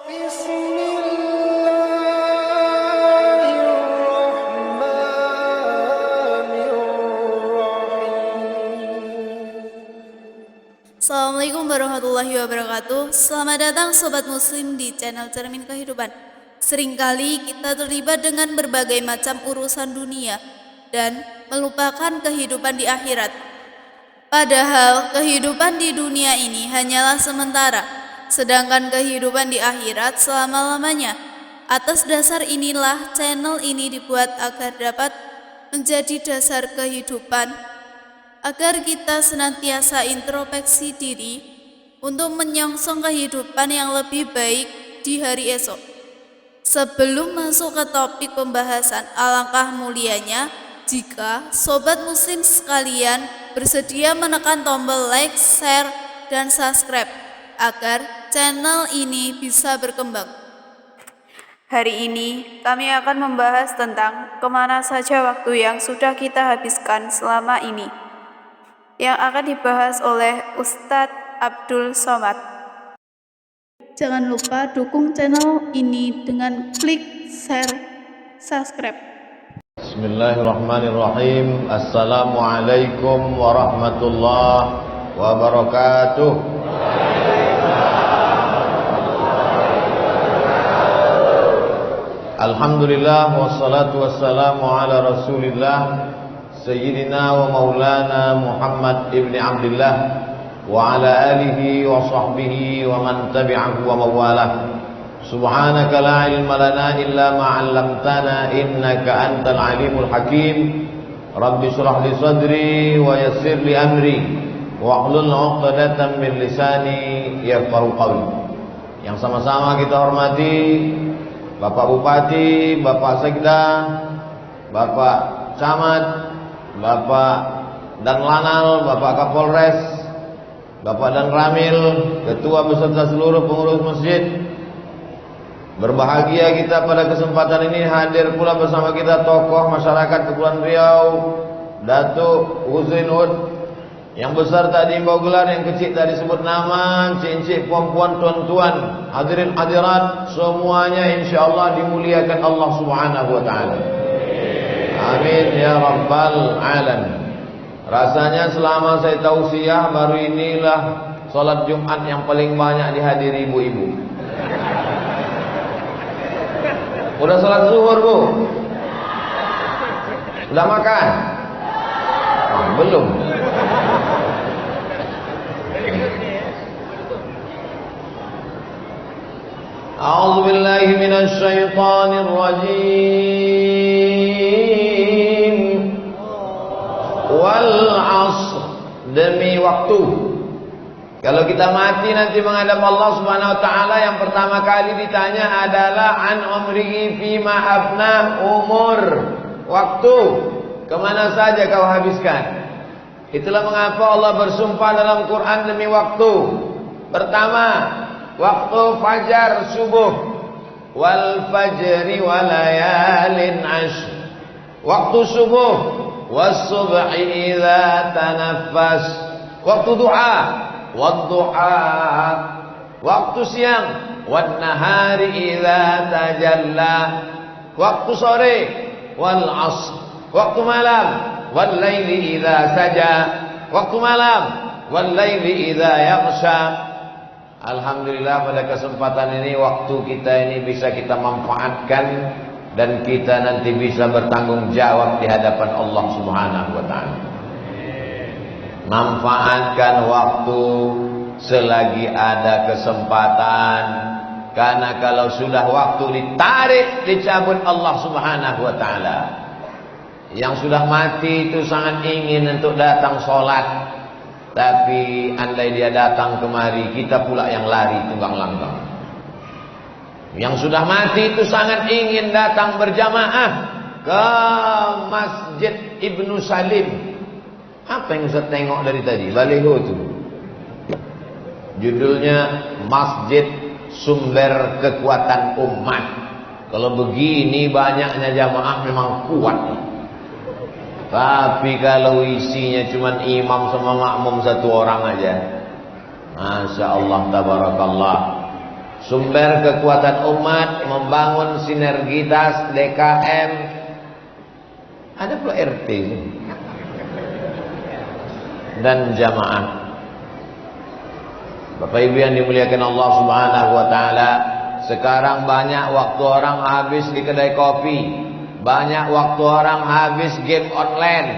Assalamualaikum warahmatullahi wabarakatuh. Selamat datang Sobat Muslim di channel Cermin Kehidupan. Seringkali kita terlibat dengan berbagai macam urusan dunia dan melupakan kehidupan di akhirat. Padahal kehidupan di dunia ini hanyalah sementara, sedangkan kehidupan di akhirat selama-lamanya. Atas dasar inilah channel ini dibuat agar dapat menjadi dasar kehidupan, agar kita senantiasa introspeksi diri untuk menyongsong kehidupan yang lebih baik di hari esok. Sebelum masuk ke topik pembahasan, alangkah mulianya jika Sobat Muslim sekalian bersedia menekan tombol like, share, dan subscribe agar channel ini bisa berkembang. Hari ini kami akan membahas tentang kemana saja waktu yang sudah kita habiskan selama ini, yang akan dibahas oleh Ustadz Abdul Somad. Jangan lupa dukung channel ini dengan klik share, subscribe. Bismillahirrahmanirrahim. Assalamualaikum warahmatullahi wabarakatuh. Alhamdulillah wassalatu wassalamu ala Rasulillah Sayyidina wa maulana Muhammad ibni Abdullah wa ala alihi wa sahbihi wa man tabi'ahu wa mawalah. Subhanaka la ilma lana illa ma 'allamtana innaka antal alimul hakim. Rabbi shrah li sadri wa yassir li amri wa hlul 'uqdatam min lisani yafqahu qawli. Yang sama-sama kita hormati Bapak Bupati, Bapak Sekda, Bapak Camat, Bapak dan Lanal, Bapak Kapolres, Bapak dan Ramil, Ketua beserta seluruh pengurus masjid. Berbahagia kita pada kesempatan ini hadir pula bersama kita tokoh masyarakat Kepulauan Riau, Datuk Husrin Ud. Yang besar tadi mau gelar, yang kecil tadi sebut nama, cincin puan-puan, tuan-tuan, hadirin hadirat, semuanya insyaallah dimuliakan Allah Subhanahu wa taala. Amin ya rabbal alamin. Rasanya selama saya tausiah baru inilah salat Jumat yang paling banyak dihadiri ibu-ibu. Udah salat zuhur, Bu? Udah makan? Belum. A'udzu billahi minasy syaithanir rajim. Wal 'ashr, demi waktu. Kalau kita mati nanti menghadap Allah Subhanahu wa taala, yang pertama kali ditanya adalah an umrihi fima afna, umur, waktu, kemana saja kau habiskan. Itulah mengapa Allah bersumpah dalam Quran demi waktu. Pertama, waktu fajar subuh, wal fajri walayalin ashr, waktu subuh, was subhi idza tanaffas, waktu duha, wad duha, waktu siang, wan nahari idza tajalla, waktu sore, wal asr, waktu malam, wal laili idza saja, waktu malam, wal laili idza yaghsha. Alhamdulillah pada kesempatan ini waktu kita ini bisa kita manfaatkan dan kita nanti bisa bertanggung jawab di hadapan Allah Subhanahu wa taala. Manfaatkan waktu selagi ada kesempatan, karena kalau sudah waktu ditarik, dicabut Allah Subhanahu wa taala. Yang sudah mati itu sangat ingin untuk datang sholat, tapi andai dia datang kemari, kita pula yang lari tunggang langgang. Yang sudah mati itu sangat ingin datang berjamaah ke Masjid Ibnu Salim. Apa yang saya tengok dari tadi? Baliho itu judulnya Masjid Sumber Kekuatan Umat. Kalau begini banyaknya jamaah memang kuat. Tapi kalau isinya cuma imam sama makmum satu orang aja, Masya Allah, tabarakallah, sumber kekuatan umat, membangun sinergitas DKM, ada pula RT dan jamaah. Bapak Ibu yang dimuliakan Allah Subhanahu wa taala, sekarang banyak waktu orang habis di kedai kopi, banyak waktu orang habis game online,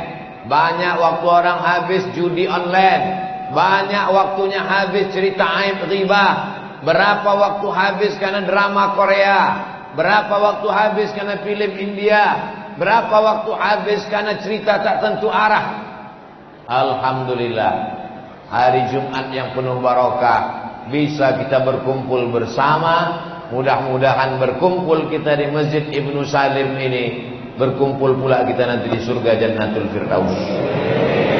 banyak waktu orang habis judi online, banyak waktunya habis cerita aib ghibah. Berapa waktu habis karena drama Korea, berapa waktu habis karena film India, berapa waktu habis karena cerita tak tentu arah. Alhamdulillah, hari Jumat yang penuh barokah, bisa kita berkumpul bersama. Mudah-mudahan berkumpul kita di Masjid Ibnu Salim ini, berkumpul pula kita nanti di surga Jannatul Firdaus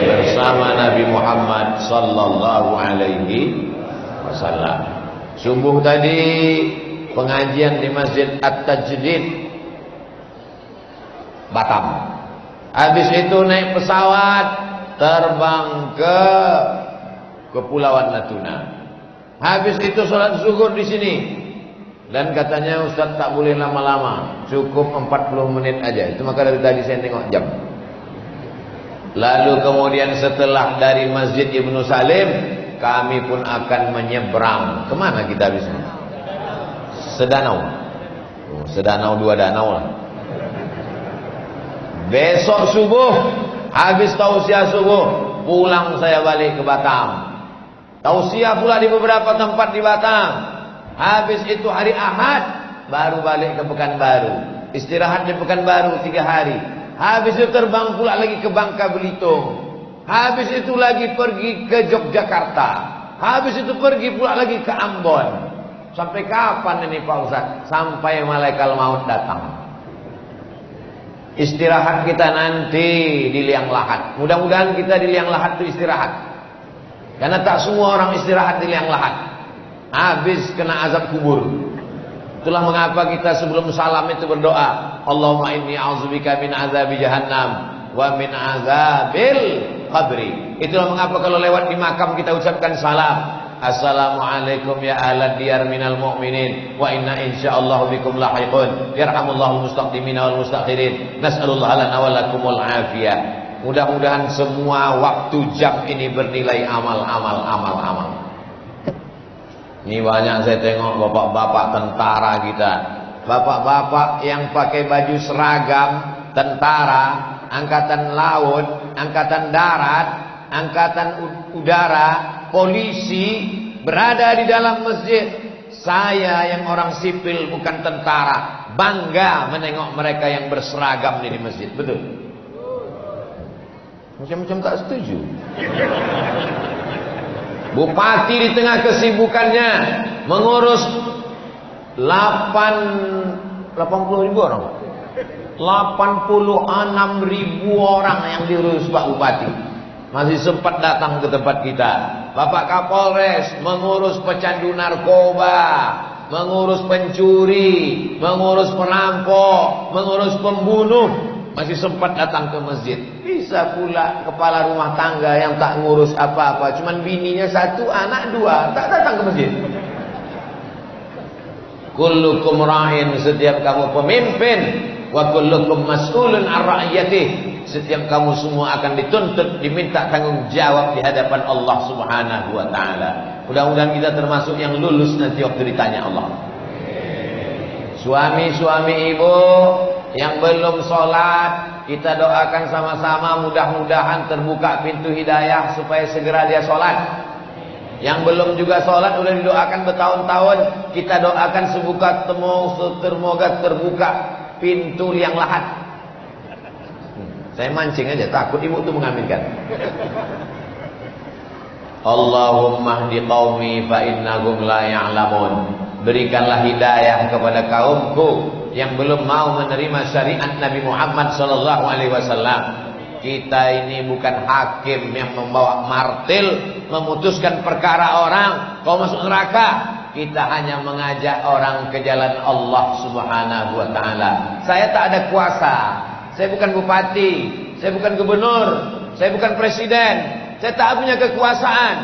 bersama Nabi Muhammad sallallahu alaihi wasallam. Subuh tadi pengajian di Masjid At-Tajdid Batam. Habis itu naik pesawat terbang ke Kepulauan Natuna. Habis itu sholat zuhur di sini. Dan katanya Ustaz tak boleh lama-lama, cukup 40 menit aja. Itu maka dari tadi saya tengok jam. Lalu kemudian setelah dari Masjid Ibnu Salim, kami pun akan menyeberang. Kemana kita habisnya? Sedanau. Sedanau, 2 danau lah. Besok subuh, habis tausiah subuh, pulang saya balik ke Batam. Tausiah pula di beberapa tempat di Batam. Habis itu hari Ahad, baru balik ke Pekanbaru. Istirahat di Pekanbaru 3 hari. Habis itu terbang pula lagi ke Bangka Belitung. Habis itu lagi pergi ke Yogyakarta. Habis itu pergi pula lagi ke Ambon. Sampai kapan ini Pak Ustaz? Sampai malaikat maut datang. Istirahat kita nanti di liang lahat. Mudah-mudahan kita di liang lahat itu istirahat. Karena tak semua orang istirahat di liang lahat. Habis kena azab kubur. Itulah mengapa kita sebelum salam itu berdoa, Allahumma inni a'udzubika min azabi jahannam wa min azabil qabri. Itulah mengapa kalau lewat di makam kita ucapkan salam, Assalamualaikum ya ahlad diyar minal mu'minin wa inna insyaallah bikum lahiqun. Yarhamullahu mustaqdimina wal mustakhirin. Nas'alullah lana wa lakumul afiyah. Mudah-mudahan semua waktu jam ini bernilai amal. Ini banyak saya tengok bapak-bapak tentara kita. Bapak-bapak yang pakai baju seragam tentara, angkatan laut, angkatan darat, angkatan udara, polisi, berada di dalam masjid. Saya yang orang sipil bukan tentara, bangga menengok mereka yang berseragam di masjid. Betul? Macam-macam tak setuju. Bupati di tengah kesibukannya mengurus 80.000 orang. 86.000 orang yang diurus Pak Bupati. Masih sempat datang ke tempat kita. Bapak Kapolres mengurus pecandu narkoba, mengurus pencuri, mengurus perampok, mengurus pembunuh. Masih sempat datang ke masjid. Bisa pula kepala rumah tangga yang tak ngurus apa-apa, cuman bininya 1, anak 2, tak datang ke masjid. Kullukum ra'in, setiap kamu pemimpin, wa kullukum mas'ulun an ra'iyatih, setiap kamu semua akan dituntut, diminta tanggung jawab di hadapan Allah Subhanahu wa taala. Mudah-mudahan kita termasuk yang lulus nanti waktu ditanya Allah. Suami-suami ibu yang belum sholat, kita doakan sama-sama, mudah-mudahan terbuka pintu hidayah supaya segera dia sholat. Yang belum juga sholat udah didoakan bertahun-tahun, kita doakan semoga terbuka pintu liang lahat. Saya mancing aja, takut ibu tuh mengaminkan. Allahumma hdi qaumi fa innahum la ya'lamun. Berikanlah hidayah kepada kaumku yang belum mau menerima syariat Nabi Muhammad sallallahu alaihi wasallam. Kita ini bukan hakim yang membawa martil memutuskan perkara orang kau masuk neraka. Kita hanya mengajak orang ke jalan Allah Subhanahu wa taala. Saya tak ada kuasa. Saya bukan bupati, saya bukan gubernur, saya bukan presiden. Saya tak punya kekuasaan.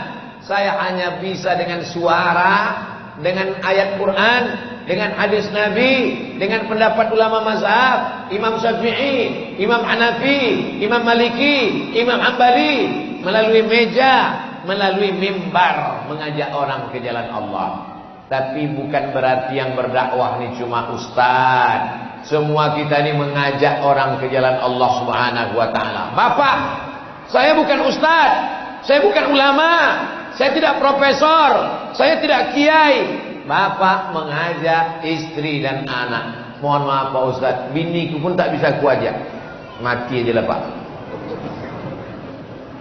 Saya hanya bisa dengan suara dengan ayat Quran, dengan hadis Nabi, dengan pendapat ulama mazhab, Imam Syafi'i, Imam Hanafi, Imam Maliki, Imam Hambali, melalui meja, melalui mimbar mengajak orang ke jalan Allah. Tapi bukan berarti yang berdakwah ini cuma ustaz. Semua kita ini mengajak orang ke jalan Allah Subhanahu wa taala. Bapak, saya bukan ustaz, saya bukan ulama, saya tidak profesor, saya tidak kiai. Bapak mengajak istri dan anak. Mohon maaf Pak Ustaz, biniku pun tak bisa kuajak. Mati aja lah Pak.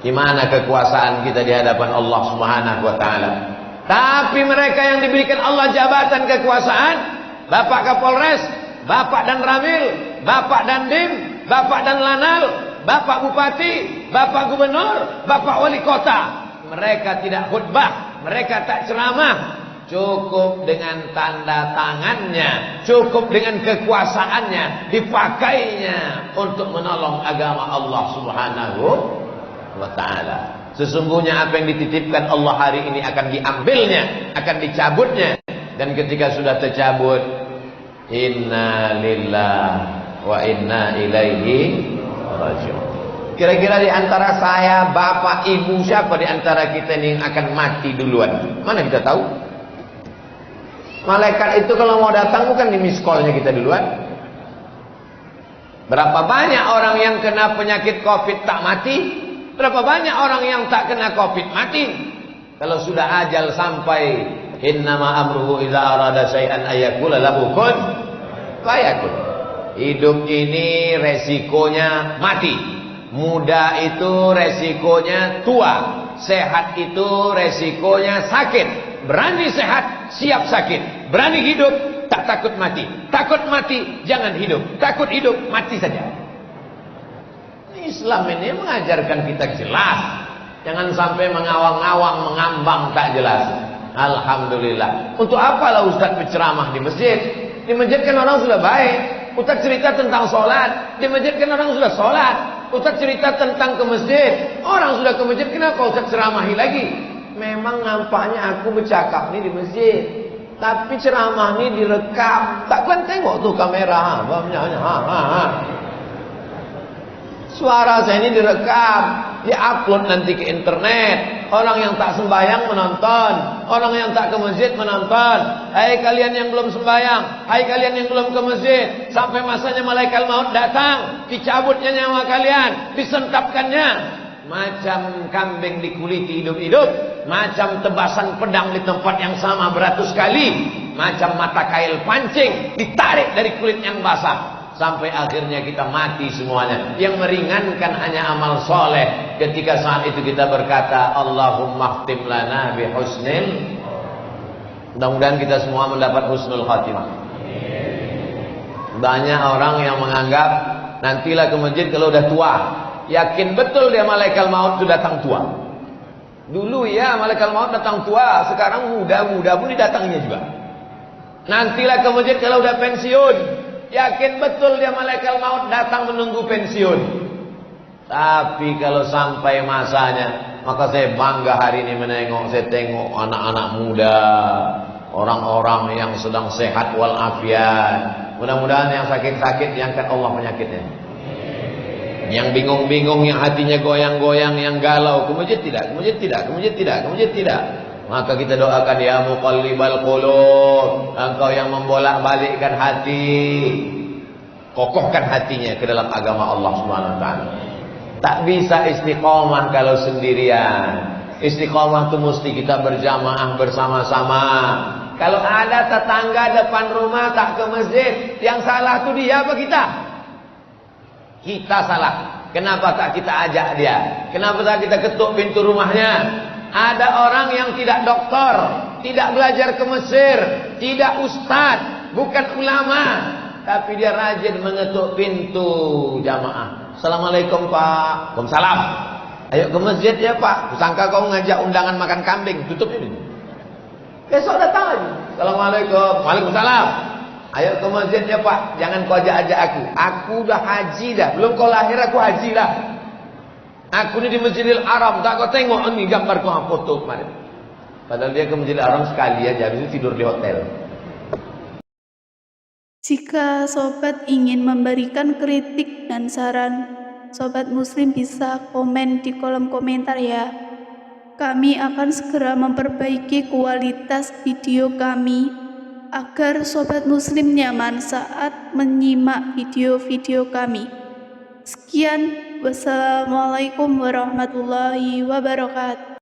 Gimana kekuasaan kita di hadapan Allah Subhanahu wa taala? Tapi mereka yang diberikan Allah jabatan kekuasaan, Bapak Kapolres, Bapak dan Ramil, Bapak dan Dim, Bapak dan Lanal, Bapak Bupati, Bapak Gubernur, Bapak Wali Kota, mereka tidak khutbah, mereka tak ceramah. Cukup dengan tanda tangannya, cukup dengan kekuasaannya, dipakainya untuk menolong agama Allah Subhanahu wa ta'ala. Sesungguhnya apa yang dititipkan Allah hari ini akan diambilnya, akan dicabutnya. Dan ketika sudah tercabut, inna lillahi wa inna ilaihi raji'un. Kira-kira di antara saya, bapak, ibu, siapa di antara kita ini yang akan mati duluan? Mana kita tahu? Malaikat itu kalau mau datang bukan di miss call-nya kita duluan. Berapa banyak orang yang kena penyakit Covid tak mati? Berapa banyak orang yang tak kena Covid mati? Kalau sudah ajal sampai, innama amruhu idza arada syai'an ayyakula lahu kun fayakun. Hidup ini resikonya mati. Muda itu resikonya tua. Sehat itu resikonya sakit. Berani sehat, siap sakit. Berani hidup, tak takut mati. Takut mati, jangan hidup. Takut hidup, mati saja. Islam ini mengajarkan kita jelas. Jangan sampai mengawang-awang, mengambang tak jelas. Alhamdulillah. Untuk apalah Ustaz berceramah di masjid? Di masjid kan orang sudah baik. Ustaz cerita tentang sholat. Di masjid kan orang sudah sholat. Ustaz cerita tentang ke masjid. Orang sudah ke masjid, kenapa Ustaz ceramahi lagi? Memang nampaknya aku bercakap ni di masjid, tapi ceramah ni direkam. Takkan tengok tuh kamera. Suara saya ini direkam, diupload nanti ke internet. Orang yang tak sembahyang menonton, orang yang tak ke masjid menonton. Hai kalian yang belum sembahyang, hai kalian yang belum ke masjid, sampai masanya malaikat maut datang, dicabutnya nyawa kalian, disentapkannya. Macam kambing dikuliti hidup-hidup, macam tebasan pedang di tempat yang sama beratus kali, macam mata kail pancing ditarik dari kulit yang basah, sampai akhirnya kita mati semuanya. Yang meringankan hanya amal soleh. Ketika saat itu kita berkata, Allahumma khtim lana bi husnil. Mudah-mudahan kita semua mendapat husnul khatimah. Banyak orang yang menganggap nantilah ke masjid kalau udah tua. Yakin betul dia malaikat maut itu datang tua. Dulu ya malaikat maut datang tua, sekarang muda-muda pun didatanginya juga. Nantilah ke masjid kalau udah pensiun. Yakin betul dia malaikat maut datang menunggu pensiun. Tapi kalau sampai masanya, maka saya bangga hari ini saya tengok anak-anak muda, orang-orang yang sedang sehat walafiat. Mudah-mudahan yang sakit-sakit diangkat Allah penyakitnya. Yang bingung-bingung, yang hatinya goyang-goyang, yang galau, ke masjid tidak, ke masjid tidak, ke masjid tidak, ke masjid tidak. Maka kita doakan, ya muqallibal qulub, engkau yang membolak-balikkan hati, kokohkan hatinya ke dalam agama Allah Subhanahu wa taala. Tak bisa istiqomah kalau sendirian. Istiqomah itu mesti kita berjamaah bersama-sama. Kalau ada tetangga depan rumah tak ke masjid, yang salah itu dia apa kita? Kita salah. Kenapa tak kita ajak dia? Kenapa tak kita ketuk pintu rumahnya? Ada orang yang tidak doktor, tidak belajar ke Mesir, tidak ustaz, bukan ulama, tapi dia rajin mengetuk pintu jamaah. Assalamualaikum Pak. Waalaikumsalam. Ayo ke masjid ya Pak. Kusangka kau ngajak undangan makan kambing. Tutup ini. Besok datang lagi. Assalamualaikum. Waalaikumsalam. Ayo ke masjid ya Pak. Jangan kau ajak-ajak aku. Aku udah haji dah. Belum kau lahir aku haji dah. Aku ni di Masjidil Haram. Tak kau tengok ni gambar kau foto kemarin. Padahal dia ke Masjidil Haram sekali aja, habis itu tidur di hotel. Jika sobat ingin memberikan kritik dan saran, sobat muslim bisa komen di kolom komentar ya. Kami akan segera memperbaiki kualitas video kami agar sobat muslim nyaman saat menyimak video-video kami. Sekian, wassalamualaikum warahmatullahi wabarakatuh.